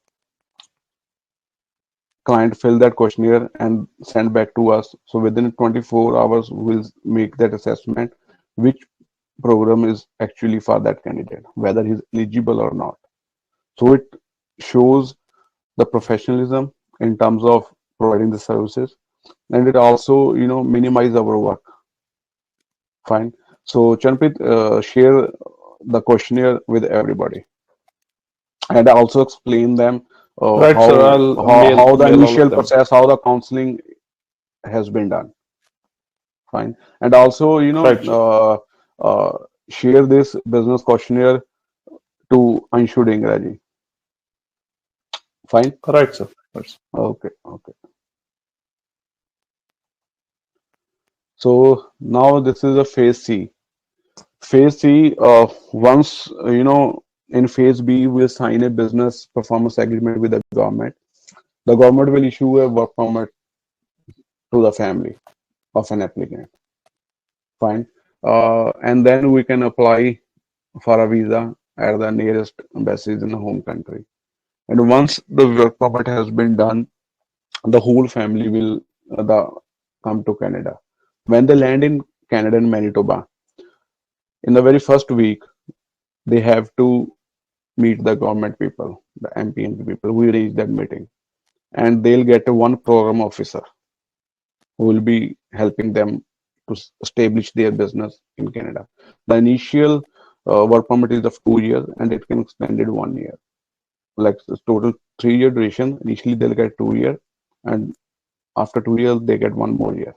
client fill that questionnaire and send back to us, so within 24 hours we'll make that assessment which program is actually for that candidate, whether he's eligible or not. So it shows the professionalism in terms of providing the services, and it also, minimize our work. Fine. So Chanpit, share the questionnaire with everybody and also explain them Right, sir. how I'll how the mail all of initial them. process, how the counseling has been done. Fine. And also, Right, sir. share this business questionnaire to Anshu Dingraji. Fine. Right, sir. Right, sir. Okay. Okay. So now this is a phase C. Phase C, once, in phase B, we'll sign a business performance agreement with the government. The government will issue a work permit to the family of an applicant. Fine. And then we can apply for a visa at the nearest embassies in the home country. And once the work permit has been done, the whole family will come to Canada. When they land in Canada and Manitoba, in the very first week, they have to meet the government people, the MPNP people. We arrange that meeting, and they'll get a one program officer who will be helping them to establish their business in Canada. The initial work permit is of 2 years, and it can extend it 1 year. Like total 3 year duration. Initially, they'll get 2 year, and after 2 years, they get one more year.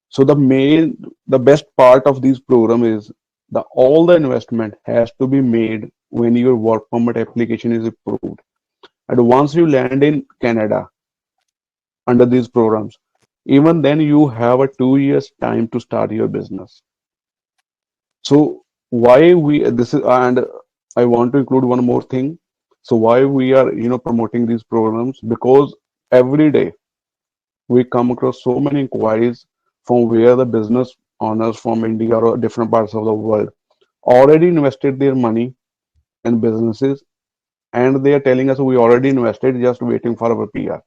So the best part of this program is the all the investment has to be made when your work permit application is approved. And once you land in Canada under these programs, even then you have a 2 years time to start your business. So why we this is and I want to include one more thing. So why we are promoting these programs, because every day we come across so many inquiries from where the business owners from India or different parts of the world already invested their money in businesses, and they are telling us we already invested, just waiting for our PR.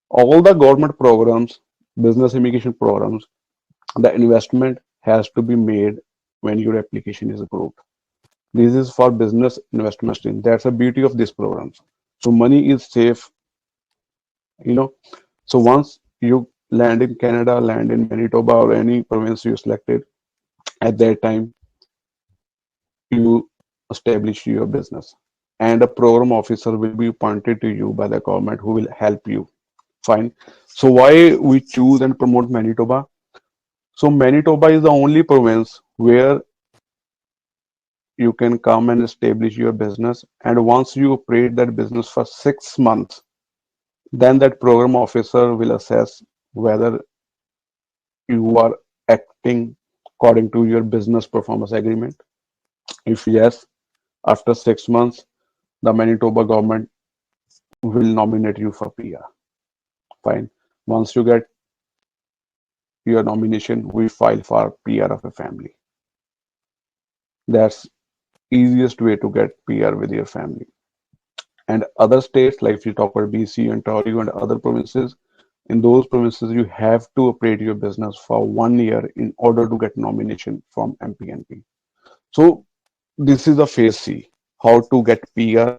All the government programs, business immigration programs, the investment has to be made when your application is approved. This is for business investment stream. That's the beauty of these programs. So money is safe, you know. So once you land in Canada, land in Manitoba or any province you selected, at that time you establish your business. And a program officer will be appointed to you by the government who will help you. Fine. So why we choose and promote Manitoba? So Manitoba is the only province where you can come and establish your business. And once you operate that business for 6 months, then that program officer will assess whether you are acting according to your business performance agreement. If yes, after 6 months, the Manitoba government will nominate you for PR. Fine. Once you get your nomination, we file for PR of a family. That's easiest way to get PR with your family. And other states, like if you talk about BC, Ontario, and other provinces, in those provinces, you have to operate your business for 1 year in order to get nomination from MPNP. So this is a phase C, how to get PR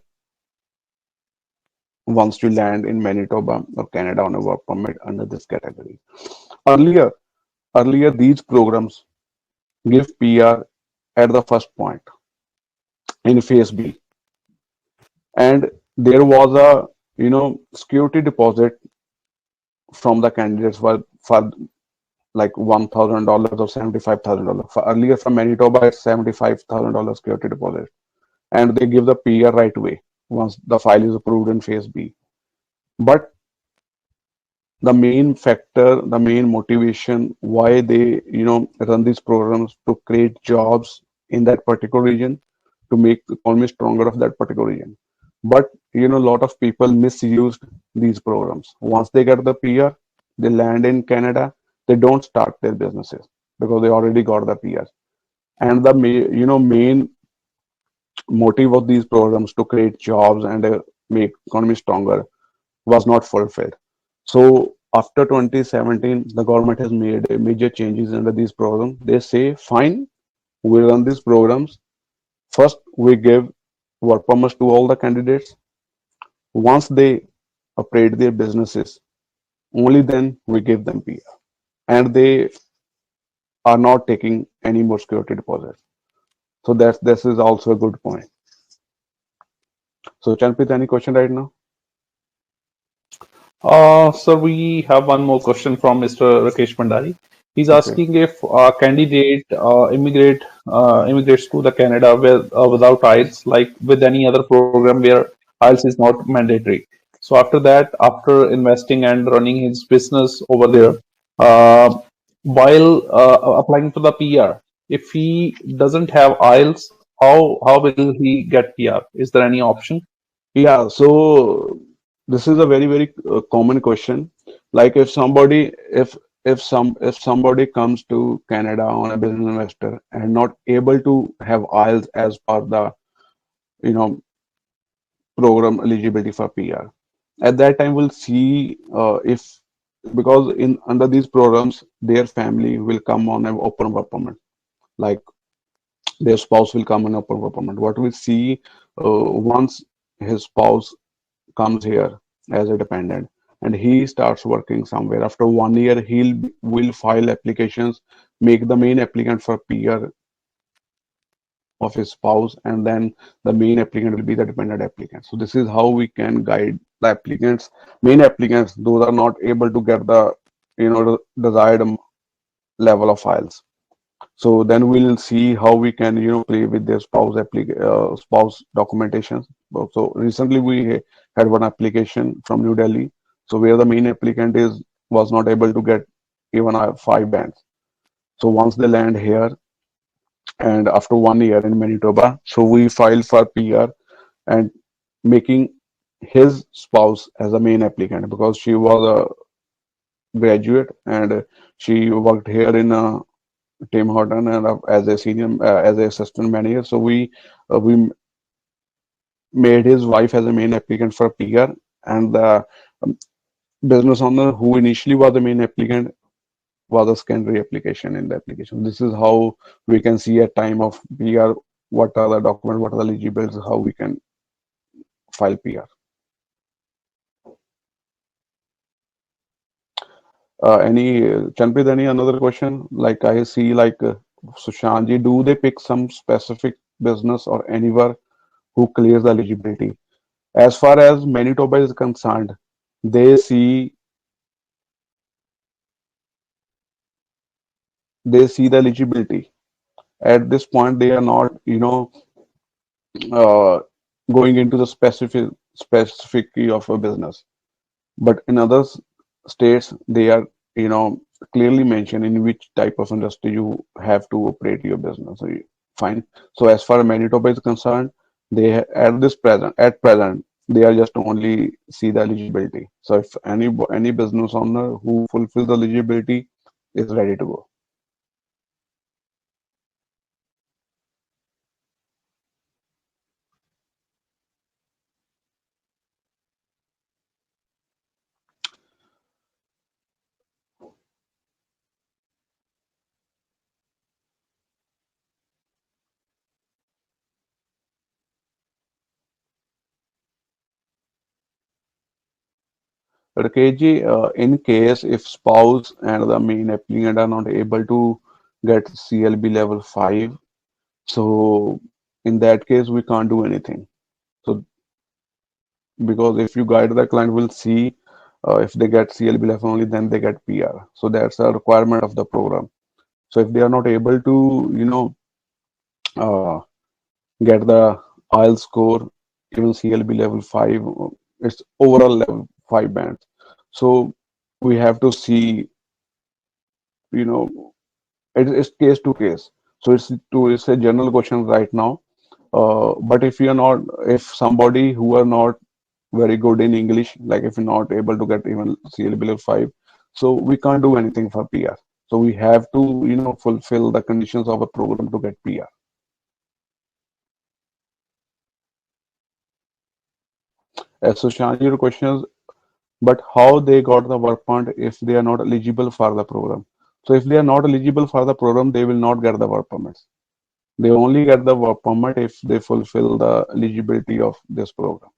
once you land in Manitoba or Canada on a work permit under this category. Earlier, earlier these programs give PR at the first point in phase B, and there was a security deposit from the candidates for like $1,000 or $75,000. For earlier from Manitoba, it's $75,000 security deposit, and they give the PR right away once the file is approved in phase B. But the main factor, the main motivation why they, run these programs to create jobs in that particular region, to make the economy stronger of that particular region. But a lot of people misused these programs. Once they get the PR, they land in Canada, they don't start their businesses because they already got the PR. And the main motive of these programs to create jobs and make economy stronger was not fulfilled. So after 2017, the government has made major changes under these programs. They say, fine, we run these programs. First, we give work permits to all the candidates. Once they operate their businesses, only then we give them PR. And they are not taking any more security deposits. So this is also a good point. So Chanpit, any question right now? So we have one more question from Mr. Rakesh Bhandari. He's Okay. asking if a candidate immigrates to the Canada without IELTS, like with any other program where IELTS is not mandatory. So after that, after investing and running his business over there, uh, while applying for the PR, if he doesn't have IELTS, how will he get PR? Is there any option? Yeah, so this is a very, very common question. Like if somebody comes to Canada on a business investor and not able to have IELTS as per the you know program eligibility for PR, at that time we'll see if, because in under these programs their family will come on an open work permit, like their spouse will come on open work permit. What we see, once his spouse comes here as a dependent and he starts working somewhere, after 1 year he'll will file applications, make the main applicant for PR of his spouse, and then the main applicant will be the dependent applicant. So this is how we can guide the applicants, main applicants, those are not able to get the desired level of files. So then we'll see how we can play with their spouse documentation. So recently we had one application from New Delhi, so where the main applicant is was not able to get even 5 bands. So once they land here, and after 1 year in Manitoba, so we filed for PR and making his spouse as a main applicant, because she was a graduate and she worked here in Tim Horton and as a senior as a assistant manager. So we made his wife as a main applicant for PR, and the um, business owner who initially was the main applicant was a secondary application in the application. This is how we can see at time of PR what are the documents, what are the eligibles, how we can file PR. Any Chanpit, any another question? Like I see, like Sushanji, do they pick some specific business or anywhere who clears the eligibility? As far as Manitoba is concerned, they see they see the eligibility. At this point, they are not, uh, going into the specificity of a business. But in other states, they are, you know, clearly mentioned in which type of industry you have to operate your business. So fine. So as far as Manitoba is concerned, at present they are just only see the eligibility. So if any business owner who fulfills the eligibility is ready to go. But KG, in case if spouse and the main applicant are not able to get CLB level 5, so in that case we can't do anything. So because if you guide the client will see, if they get CLB level only, then they get PR. So that's a requirement of the program. So if they are not able to, uh, get the IELTS score, even CLB level 5, it's overall level 5 bands. So we have to see, you know, it's case to case. So it's a general question right now. But if you're not, if somebody who are not very good in English, like if you're not able to get even CL below 5, so we can't do anything for PR. So we have to, fulfill the conditions of a program to get PR. So Shan, your question is, but how they got the work permit if they are not eligible for the program? So if they are not eligible for the program, they will not get the work permits. They only get the work permit if they fulfill the eligibility of this program.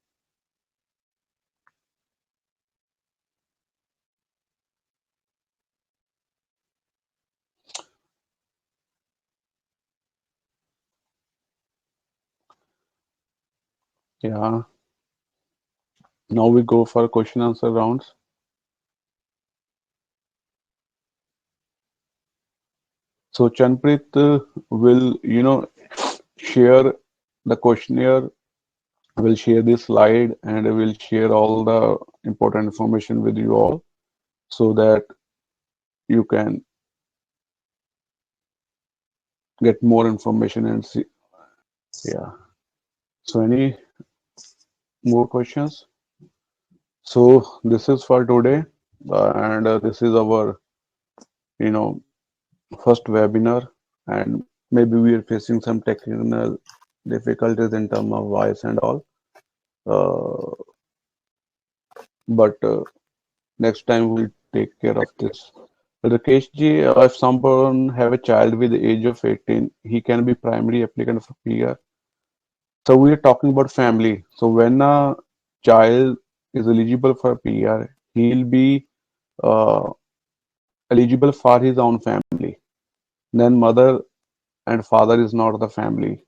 Yeah. Now we go for question answer rounds. So Chanpreet will, share the questionnaire, will share this slide, and will share all the important information with you all so that you can get more information and see. Yeah. So any more questions? So this is for today, and this is our, you know, first webinar, and maybe we are facing some technical difficulties in terms of voice and all. Uh, but next time we'll take care of this. Rakesh ji, if someone have a child with the age of 18, he can be primary applicant for PR. So we are talking about family. So when a child is eligible for PR, he'll be uh, eligible for his own family. Then mother and father is not the family.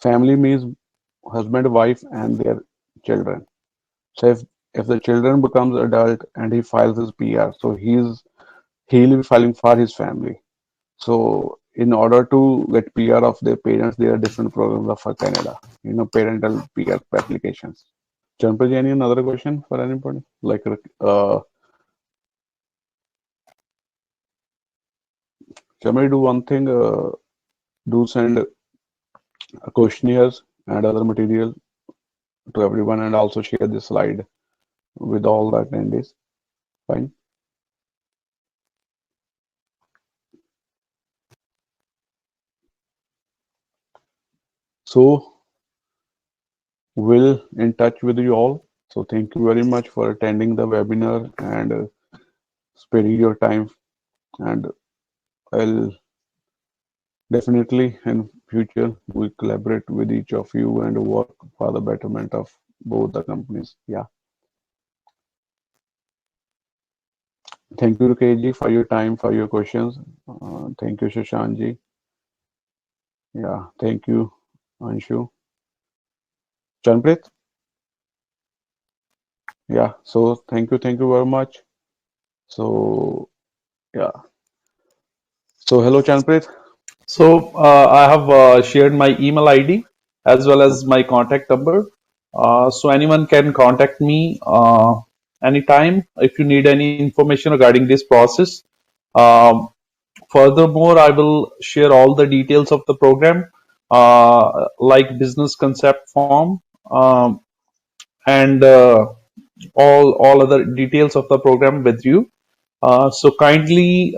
Family means husband, wife, and their children. So if the children becomes adult and he files his PR, so he'll be filing for his family. So in order to get PR of their parents, there are different programs for Canada. Parental PR applications. Chanpraji, any another question for anybody? Like, Chanpraji, do one thing. Do send questionnaires and other material to everyone, and also share this slide with all the attendees. Fine. So we'll in touch with you all. So thank you very much for attending the webinar and sparing your time. And I'll definitely in future we collaborate with each of you and work for the betterment of both the companies. Yeah. Thank you, KG, for your time, for your questions. Thank you, Shashanji. Yeah. Thank you, Anshu. Chanprit. Yeah. So thank you very much. So yeah. So hello, Chanprit. So I have shared my email ID as well as my contact number. So anyone can contact me anytime if you need any information regarding this process. Um, Furthermore, I will share all the details of the program, like business concept form, and all other details of the program with you. So kindly,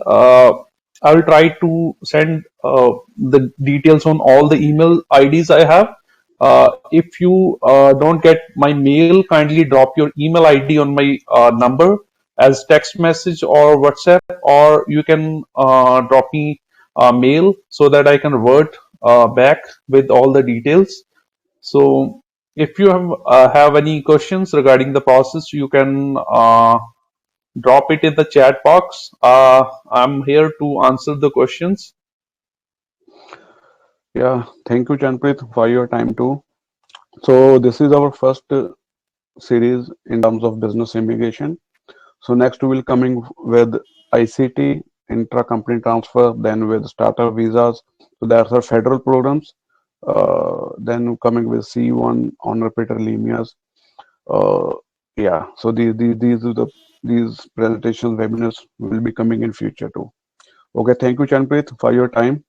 I'll try to send the details on all the email IDs I have. If you don't get my mail, kindly drop your email ID on my number as text message or WhatsApp, or you can drop me a mail so that I can revert back with all the details. So if you have any questions regarding the process, you can drop it in the chat box. I'm here to answer the questions. Yeah. Thank you, Chanprit, for your time too. So this is our first series in terms of business immigration. So next we will coming with ICT, intra-company transfer, then with starter visas. So that's our federal programs. Then coming with C1 honor Peter Lemias. Uh, yeah. So these are the these presentations, webinars will be coming in future too. Okay, thank you, Chanpreet, for your time.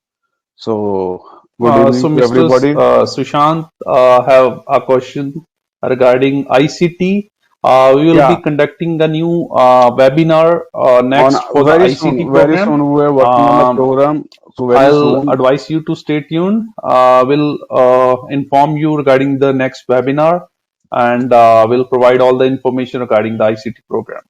So, good So, evening to Mr. everybody. Sushant, have a question regarding ICT. We will be Yeah, conducting a new webinar on next for the ICT very program. soon we are working on the Um, program. So very I'll soon. advise you to stay tuned. We'll inform you regarding the next webinar, and we'll provide all the information regarding the ICT program.